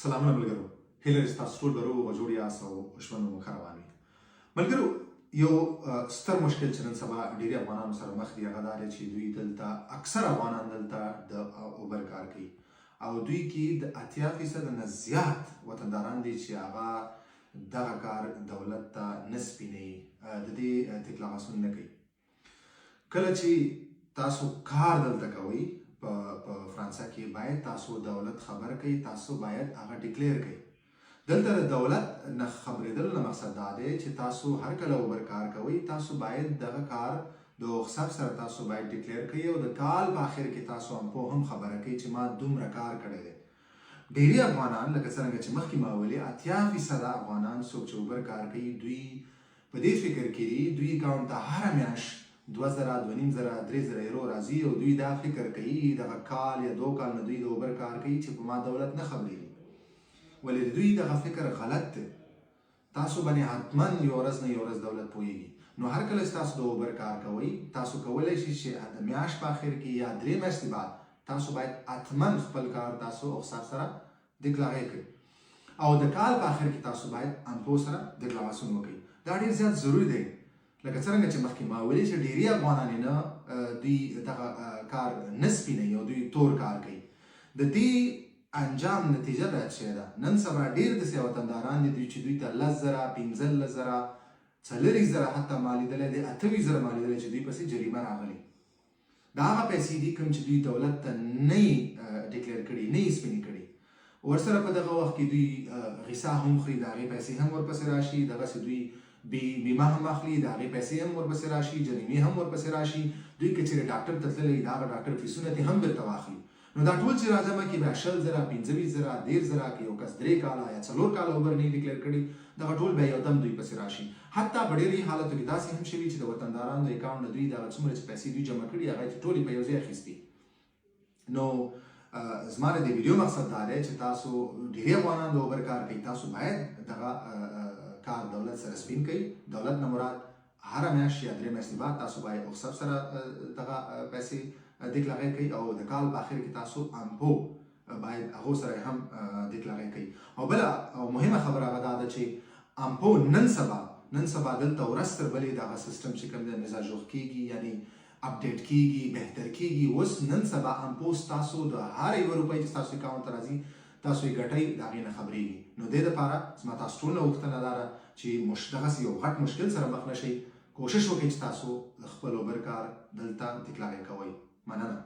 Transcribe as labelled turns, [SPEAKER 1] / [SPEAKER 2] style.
[SPEAKER 1] سلامونه ملګرو، هیله لرم ستاسو ټول به روغ او جوړ یاست او ژوند مو ښه روان وي. ملګرو، یو ستر مشکل چې نن سبا ډېری افغانانو سره مخ دي هغه دا دی چې دوی دلته اکثر افغانان دلته د اوبر کار کوي او دوی کې د 80% نه زیات وطنداران دي چې هغه دغه کار دولت ته نه سپینوي، د دې دیکلاراسیون نه کوي. کله چې تاسو کار دلته کوئ په فرانسه کې باید تاسو دولت خبر کوي، تاسو باید هغه ډیکلیر کوي. دلته د دولت نه خبرېدل نه مقصد دا دی چې تاسو هر کله اوبر کار کوئ تاسو باید دغه کار د حساب سره تاسو باید ډیکلیر کوي او د کال په آخر کې تاسو هم خبره کوي چې ما دومره کار کړی دی. ډېری افغانان لکه څرنګه چې مخکې ما ویلې 80% افغانان څوک چې اوبر کار کوي دوی په دې فکر کې دي دوی اکاونټ ته هره میاشت 2000 2500 3000 یورو راځي او دوی دا فکر کوي دغه کال یا 2 کال نه دوی د اوبر کار کوي چې په ما دولت نه خبرېږي. ولې دوی دغه فکر غلط دی. تاسو باندې حتما یو ورځ نه یو ورځ دولت پوهېږي. نو هر کله چې تاسو د اوبر کار کوئ تاسو کولی شئ چې د میاشت په آخر کې یا 3 میاشتې بعد تاسو باید حتما خپل کار تاسو حساب سره ډیکلارې کړئ او د کال په آخر کې تاسو باید امپو سره ډیکلاراسیون وکړئ. دا ډېر زیات ضروري دی. لکه څرنګه چې مخکې ما ویلې چې ډېری افغانان نه دوی دغه کار نه سپینوي او دوی تور کار کوي. د دې انجام نتیجه دا چې ده نن سبا ډېر داسې وطنداران دي چې دوی ته 10,000 15,000 40,000 حتی ما لیدلی دی 28,000 ما لیدلی چې دوی پسې جریمه راغلي. دا هغه پیسې دي کوم چې دوی دولت ته نه یې ډیکلیر کړي، نه یې سپینې کړي. ورسره په دغه وخت کې دوی غصه هم خوري، د هغې پیسې هم ورپسې راشي، دغسې دوی بیمه هم اخلي، د هغې پیسې هم ورپسې راشي، جریمې هم ورپسې راشي. دوی که چېرې ډاکټر ته تللی د هغه ډاکټر فیسونه ترې هم بېرته واخلي. نو دا ټول چې راجمع کړي بیا 20,000 25,000 13,000 که یو کس 3 کاله یا 4 کاله اوبر نه ډیکلیر کړي دغه ټول بیا یو دم دوی پسې راشي. حتی په ډېرې حالتو کې داسې هم شوي چې د وطندارانو د اکاونټ نه دوی دغه څومره چې پیسې دوی جمع کړي هغه یې ټولې په یو ځای اخیستي. نو زما د دې ویډیو مقصد دا دی چې تاسو ډېری افغانان د اوبر کار کوي تاسو باید دغه کار دولت سره سپین کوي. دولت نه مراد هره میاشت یا 3 میاشتې بعد تاسو باید حساب سره دغه پیسې ډیکلارې کوي او د کال په آخر کې تاسو امپو باید هغو سره هم ډیکلارې کوي. او بله او مهمه خبره هغه دا ده چې امپو نن سبا دلته ورځ تر بلې دغه سیسټم چې کوم دی مزاجوغ کېږي یعنی اپډیټ کېږي، بهتر کېږي. اوس نن سبا امپو ستاسو د هر یو روپۍ چې ستاسو اکاونټ ته راځي تاسو یې ګټئ د هغې نه خبرېږي. نو دې دپاره زما تاسو ټول نه غوښتنه دا ده چې دغسې یو غټ مشکل سره مخ نه شئ. کوشش وکړئ چې تاسو خپل اوبر کار دلته ډیکلارې کوئ. مننه.